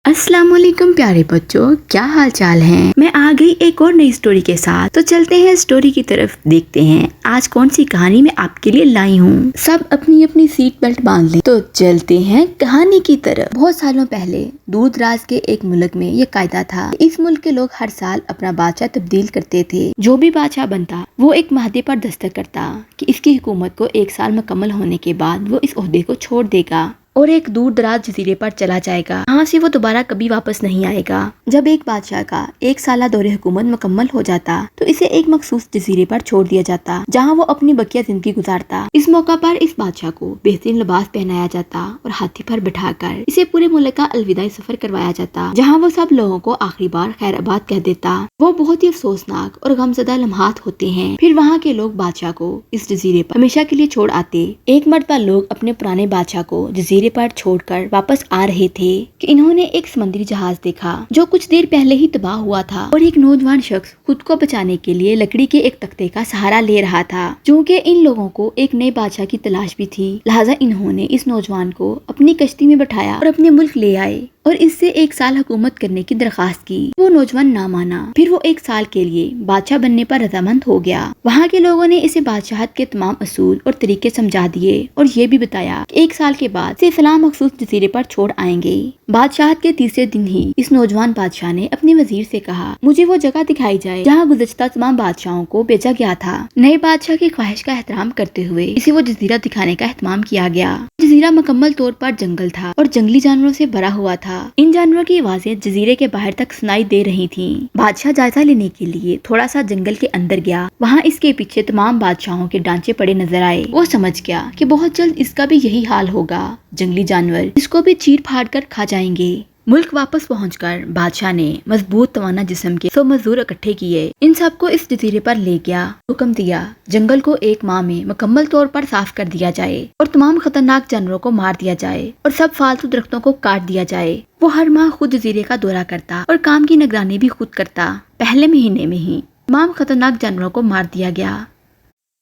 अस्सलाम वालेकुम प्यारे बच्चों, क्या हाल चाल हैं। मैं आ गई एक और नई स्टोरी के साथ। तो चलते हैं स्टोरी की तरफ, देखते हैं आज कौन सी कहानी मैं आपके लिए लाई हूँ। सब अपनी अपनी सीट बेल्ट बांध लें तो चलते हैं कहानी की तरफ। बहुत सालों पहले दूर दराज के एक मुल्क में ये कायदा था कि इस मुल्क के लोग हर साल अपना बादशाह तब्दील करते थे। जो भी बादशाह बनता वो एक माहदे पर दस्तखत करता कि इसकी हुकूमत को 1 साल मुकम्मल होने के बाद वो इस ओहदे को छोड़ देगा और एक दूर दराज जजीरे पर चला जाएगा, जहाँ से वो दोबारा कभी वापस नहीं आएगा। जब एक बादशाह का 1 साला दौरे हुकूमत मुकम्मल हो जाता तो इसे एक मखसूस जजीरे पर छोड़ दिया जाता, जहाँ वो अपनी बकिया जिंदगी गुजारता। इस मौका पर इस बादशाह को बेहतरीन लिबास पहनाया जाता और हाथी पर बिठाकर इसे पूरे मुल्क का अलविदाई सफर करवाया जाता, जहाँ वो सब लोगों को आखिरी बार खैराबाद कह देता। वो बहुत ही अफसोसनाक और गमज़दा लम्हात होते हैं। फिर वहाँ के लोग बादशाह को इस जजीरे पर हमेशा के लिए छोड़ आते। एक मर्तबा लोग अपने पुराने बादशाह को जजीरे पर छोड़कर वापस आ रहे थे कि इन्होंने एक समुद्री जहाज देखा जो कुछ देर पहले ही तबाह हुआ था और एक नौजवान शख्स खुद को बचाने के लिए लकड़ी के एक तख्ते का सहारा ले रहा था। क्योंकि इन लोगों को एक नए बादशाह की तलाश भी थी, लिहाजा इन्होंने इस नौजवान को अपनी कश्ती में बैठाया और अपने मुल्क ले आए और इससे 1 साल हुकूमत करने की दरख्वास्त की। वो नौजवान ना माना। फिर वो 1 साल के लिए बादशाह बनने पर रजामंद हो गया। वहाँ के लोगों ने इसे बादशाहत के तमाम असूल और तरीके समझा दिए और ये भी बताया कि 1 साल के बाद इसे फलां मखसूस जजीरे पर छोड़ आएंगे। बादशाहत के तीसरे दिन ही इस नौजवान बादशाह ने अपने वजीर से कहा, मुझे वो जगह दिखाई जाए जहाँ गुज़श्ता तमाम बादशाहों को भेजा गया था। नए बादशाह की ख्वाहिश का एहतराम करते हुए इसे वो जजीरा दिखाने का एहतमाम किया गया। जजीरा मुकम्मल तौर पर जंगल था और जंगली जानवरों से भरा हुआ था। इन जानवरों की आवाजें जजीरे के बाहर तक सुनाई दे रही थीं। बादशाह जायजा लेने के लिए थोड़ा सा जंगल के अंदर गया। वहाँ इसके पीछे तमाम बादशाहों के ढांचे पड़े नजर आए। वो समझ गया कि बहुत जल्द इसका भी यही हाल होगा। जंगली जानवर इसको भी चीर फाड़ कर खा जाएंगे। मुल्क वापस पहुंचकर बादशाह ने मजबूत तवाना जिस्म के 100 मजदूर इकट्ठे किए। इन सबको इस जजीरे पर ले गया। हुक्म दिया जंगल को 1 माह में मुकम्मल तौर पर साफ कर दिया जाए और तमाम खतरनाक जानवरों को मार दिया जाए और सब फालतू दरख्तों को काट दिया जाए। वो हर माह खुद जजीरे का दौरा करता और काम की निगरानी भी खुद करता। पहले महीने में ही तमाम खतरनाक जानवरों को मार दिया गया।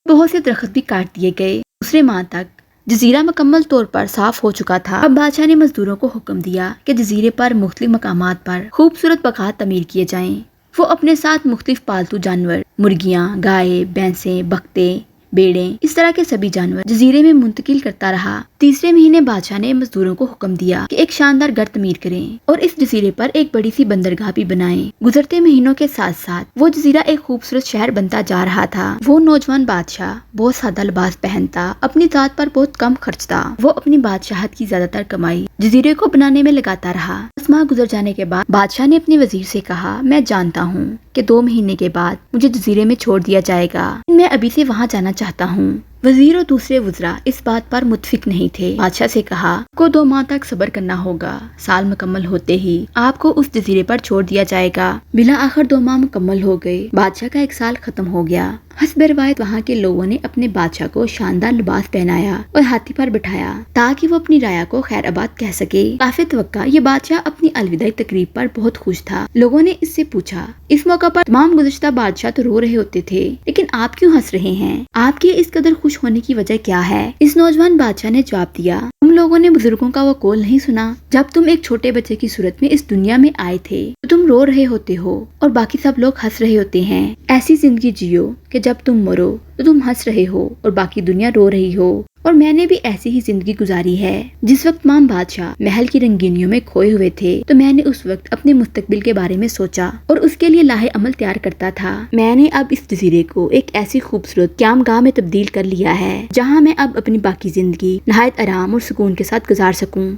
बहुत से दरख्त भी काट दिए गए। दूसरे माह तक जजीरा मुकम्मल तौर पर साफ हो चुका था। अब बादशाह ने मजदूरों को हुक्म दिया कि जजीरे पर मुख्तलिफ मकामात पर खूबसूरत बागात तमीर किए जाएं। वो अपने साथ मुख्तलिफ पालतू जानवर, मुर्गियाँ, गाय, भैंसें, बकते, बेड़े, इस तरह के सभी जानवर जजीरे में मुंतकिल करता रहा। तीसरे महीने बादशाह ने मजदूरों को हुक्म दिया कि एक शानदार घर तमीर करें और इस जजीरे पर एक बड़ी सी बंदरगाह भी बनाएं। गुजरते महीनों के साथ साथ वो जजीरा एक खूबसूरत शहर बनता जा रहा था। वो नौजवान बादशाह बहुत सादा लिबास पहनता, अपनी जात पर बहुत कम खर्चता। वो अपनी बादशाहत की ज्यादातर कमाई जजीरे को बनाने में लगाता रहा। 10 माह गुजर जाने के बाद बादशाह ने अपने वजीर से कहा, मैं जानता हूँ कि 2 महीने के बाद मुझे जजीरे में छोड़ दिया जाएगा। मैं अभी से वहाँ जाना चाहता हूँ। वजीर और दूसरे वज़रा इस बात पर मुत्फिक नहीं थे। बादशाह से कहा, को 2 माह तक सब्र करना होगा। साल मुकम्मल होते ही आपको उस जजीरे पर छोड़ दिया जाएगा। बिला आखिर 2 माह मुकम्मल हो गए। बादशाह का 1 साल खत्म हो गया। हस्बे रिवायत वहाँ के लोगों ने अपने बादशाह को शानदार लिबास पहनाया और हाथी पर बिठाया ताकि वो अपनी राया को खैराबाद कह सके। काफी तवक्का ये बादशाह अपनी अलविदाई तकरीब पर बहुत खुश था। लोगों ने इससे पूछा, इस मौका पर तमाम गुज़श्ता बादशाह तो रो रहे होते थे, लेकिन आप क्यों हंस रहे हैं? आपके इस कदर खुश होने की वजह क्या है? इस नौजवान बादशाह ने जवाब दिया, तुम लोगों ने बुजुर्गों का वो कौल नहीं सुना? जब तुम एक छोटे बच्चे की सूरत में इस दुनिया में आए थे तो तुम रो रहे होते हो और बाकी सब लोग हंस रहे होते हैं। ऐसी जिंदगी जियो कि जब तुम मरो तो तुम हंस रहे हो और बाकी दुनिया रो रही हो। और मैंने भी ऐसी ही जिंदगी गुजारी है। जिस वक्त तमाम बादशाह महल की रंगीनियों में खोए हुए थे तो मैंने उस वक्त अपने मुस्तकबिल के बारे में सोचा और उसके लिए लाहे अमल तैयार करता था। मैंने अब इस जजीरे को एक ऐसी खूबसूरत क़यामगाह में तब्दील कर लिया है जहाँ मैं अब अपनी बाकी जिंदगी नहायत आराम और सुकून के साथ गुजार सकूं।